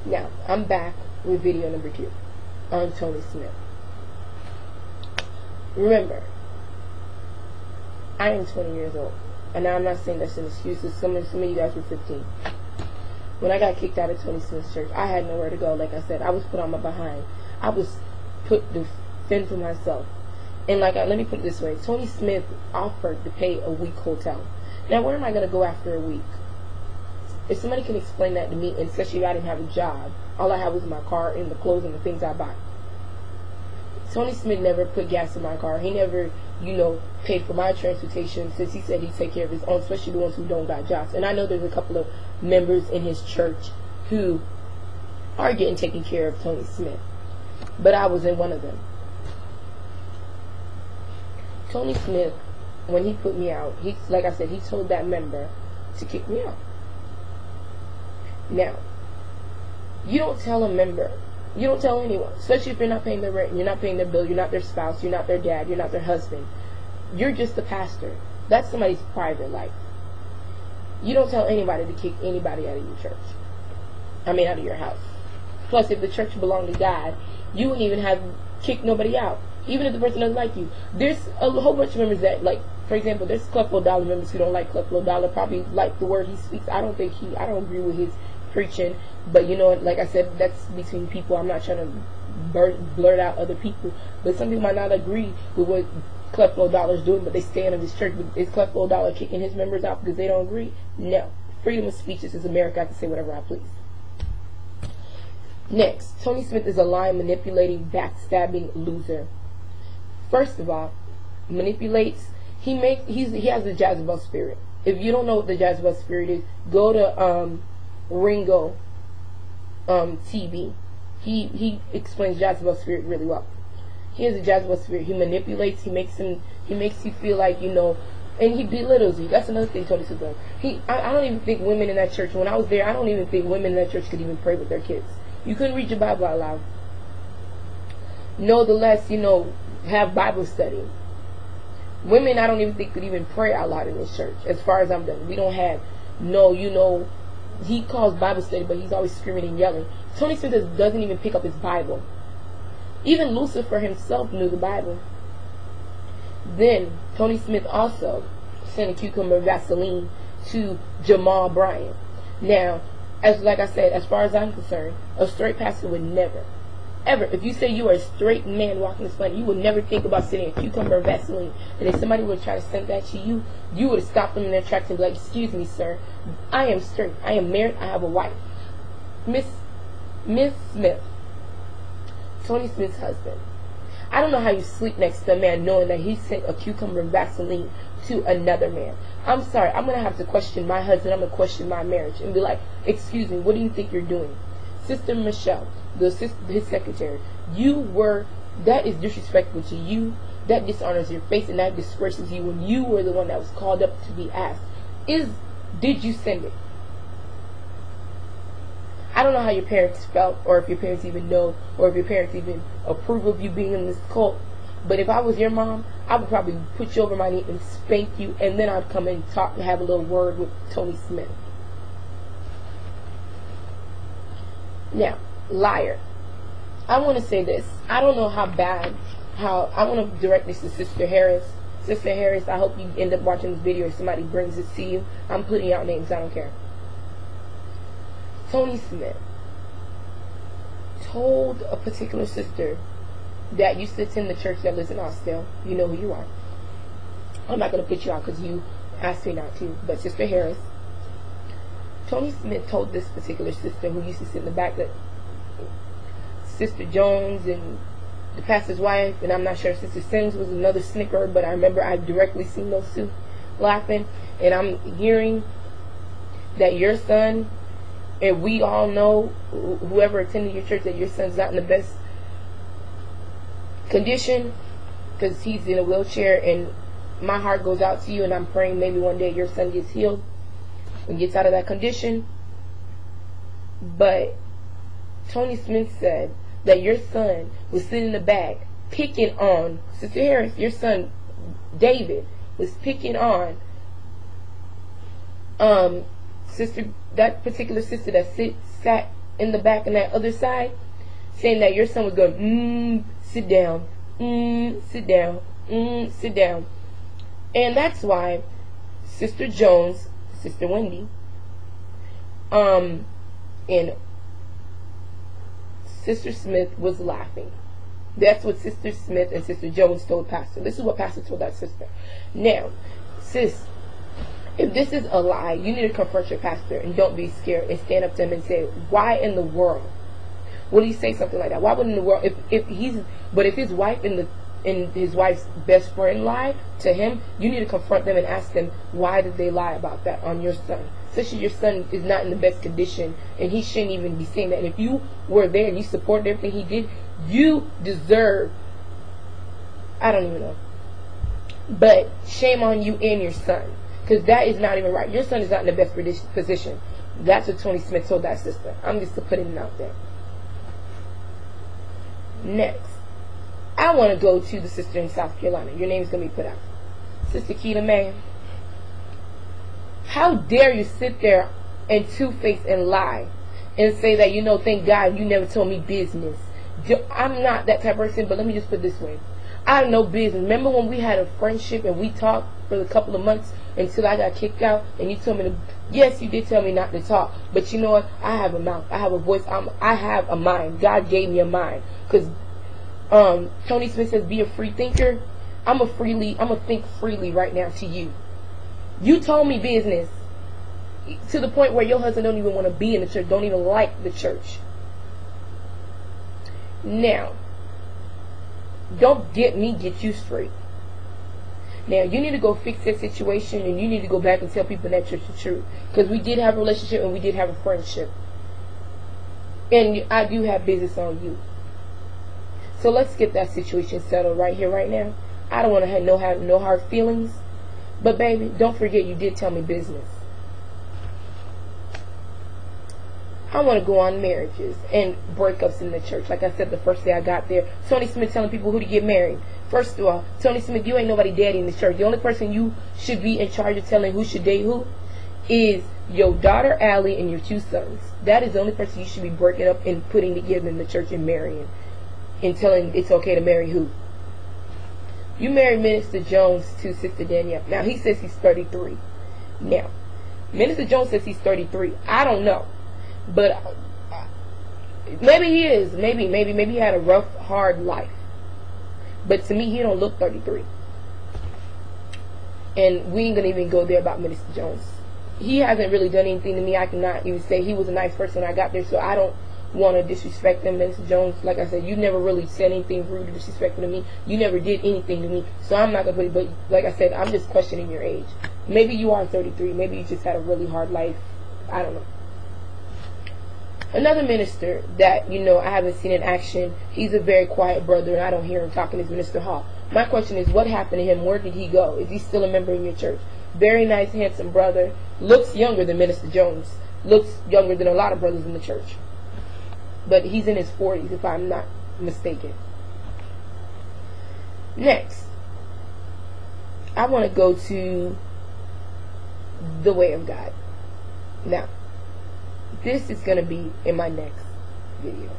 Now, I'm back with video number 2 on Tony Smith. Remember, I am 20 years old. And now I'm not saying that's an excuse. Some of you guys were 15. When I got kicked out of Tony Smith's church, I had nowhere to go. Like I said, I was put on my behind. I was put to fend for myself. And let me put it this way. Tony Smith offered to pay a week hotel. Now, where am I going to go after a week? If somebody can explain that to me, and especially if I didn't have a job, all I had was my car and the clothes and the things I buy. Tony Smith never put gas in my car. He never, paid for my transportation, since he said he'd take care of his own, especially the ones who don't got jobs. And I know there's a couple of members in his church who are getting taken care of Tony Smith. But I wasn't one of them. Tony Smith, when he put me out, like I said, he told that member to kick me out. Now, you don't tell a member, you don't tell anyone, especially if you're not paying their rent, you're not paying their bill, you're not their spouse, you're not their dad, you're not their husband. You're just the pastor. That's somebody's private life. You don't tell anybody to kick anybody out of your church. Out of your house. Plus, if the church belonged to God, you wouldn't even have kicked nobody out. Even if the person doesn't like you. There's a whole bunch of members that, for example, there's Creflo Dollar members who don't like Creflo Dollar, probably like the word he speaks. I don't agree with his preaching, but like I said, that's between people. I'm not trying to blurt out other people, but some people might not agree with what Creflo Dollar's doing, but they stand in this church. But is Creflo Dollar kicking his members out because they don't agree? No. Freedom of speech. This is America. I can say whatever I please. Next, Tony Smith is a lying, manipulating, backstabbing loser. First of all, manipulates. He has the Jezebel spirit. If you don't know what the Jezebel spirit is, go to Ringo TV. He explains Jezebel spirit really well. He has a Jezebel spirit. He manipulates. He makes you feel like and he belittles you. That's another thing Tony Smith does. I don't even think women in that church. When I was there, I don't even think women in that church could even pray with their kids. You couldn't read your Bible out loud. Nevertheless, have Bible study. Women, I don't even think could even pray out loud in this church. As far as I'm done, we don't have he calls Bible study, but he's always screaming and yelling. Tony Smith doesn't even pick up his Bible. Even Lucifer himself knew the Bible. Then Tony Smith also sent a cucumber Vaseline to Jamal Bryant. Now, like I said, as far as I'm concerned, a straight pastor would never, ever, if you say you are a straight man walking this planet, you would never think about sending a cucumber Vaseline. And if somebody would try to send that to you, you would have stopped them in their tracks and be like, "Excuse me, sir, I am straight. I am married. I have a wife." Miss Smith, Tony Smith's husband. I don't know how you sleep next to a man knowing that he sent a cucumber Vaseline to another man. I'm sorry. I'm going to have to question my husband. I'm going to question my marriage and be like, "Excuse me, what do you think you're doing?" Sister Michelle, his secretary, that is disrespectful to you. That dishonors your face and that disgraces you when you were the one that was called up to be asked. Did you send it? I don't know how your parents felt, or if your parents even know, or if your parents even approve of you being in this cult. But if I was your mom, I would probably put you over my knee and spank you, and then I'd come and talk and have a little word with Tony Smith. Now, liar. I want to say this. I don't know how I want to direct this to Sister Harris. Sister Harris, I hope you end up watching this video or somebody brings this to you. I'm putting out names. I don't care. Tony Smith told a particular sister that used to attend the church that lives in Austell. You know who you are. I'm not going to put you out because you asked me not to. But Sister Harris, Tony Smith told this particular sister who used to sit in the back, that Sister Jones and the pastor's wife, and I'm not sure if Sister Sims was another snicker, but I remember I directly seen those two laughing. And I'm hearing that your son, and we all know, whoever attended your church, that your son's not in the best condition because he's in a wheelchair. And my heart goes out to you, and I'm praying maybe one day your son gets healed and gets out of that condition. But Tony Smith said that your son was sitting in the back picking on Sister Harris. Your son David was picking on that particular sister that sat in the back on that other side, saying that your son was going, sit down, sit down, sit down. And that's why Sister Jones, Sister Wendy, and Sister Smith was laughing. That's what Sister Smith and Sister Jones told Pastor. This is what Pastor told that sister. Now, sis, if this is a lie, you need to confront your pastor and don't be scared and stand up to him and say, why in the world would he say something like that? Why would in the world, if his wife and his wife's best friend lied to him, you need to confront them and ask them, why did they lie about that on your son? Especially your son is not in the best condition and he shouldn't even be saying that. And if you were there and you supported everything he did, you deserve, I don't even know, but shame on you and your son, because that is not even right. Your son is not in the best position. That's what Tony Smith told that sister. I'm just putting it out there. Next, I want to go to the sister in South Carolina. Your name is going to be put out. Sister Keita May. How dare you sit there and two-face and lie and say that, thank God you never told me business. I'm not that type of person, but let me just put it this way. I have no business. Remember when we had a friendship and we talked for a couple of months until I got kicked out and you told me to, yes, you did tell me not to talk, but you know what? I have a mouth. I have a voice. I have a mind. God gave me a mind. Because Tony Smith says be a free thinker. I'm a think freely right now to you. You told me business to the point where your husband don't even want to be in the church, don't even like the church. Now, don't get you straight. Now, you need to go fix that situation and you need to go back and tell people in that church the truth. Because we did have a relationship and we did have a friendship. And I do have business on you. So let's get that situation settled right here, right now. I don't want to have no hard feelings. But baby, don't forget you did tell me business. I want to go on marriages and breakups in the church. Like I said the first day I got there, Tony Smith telling people who to get married. First of all, Tony Smith, you ain't nobody daddy in the church. The only person you should be in charge of telling who should date who is your daughter Allie and your two sons. That is the only person you should be breaking up and putting together in the church and marrying. And telling it's okay to marry who. You married Minister Jones to Sister Danielle. Now he says he's 33. Now, Minister Jones says he's 33. I don't know. But maybe he is. Maybe he had a rough, hard life. But to me, he don't look 33. And we ain't going to even go there about Minister Jones. He hasn't really done anything to me. I cannot even say he was a nice person when I got there. So I don't want to disrespect him. Minister Jones, like I said, you never really said anything rude or disrespectful to me. You never did anything to me. So I'm not going to put it. But like I said, I'm just questioning your age. Maybe you are 33. Maybe you just had a really hard life. I don't know. Another minister that, I haven't seen in action, he's a very quiet brother, and I don't hear him talking, is Minister Hall. My question is, what happened to him? Where did he go? Is he still a member in your church? Very nice, handsome brother. Looks younger than Minister Jones. Looks younger than a lot of brothers in the church. But he's in his 40s, if I'm not mistaken. Next, I want to go to the Way of God. Now, this is going to be in my next video.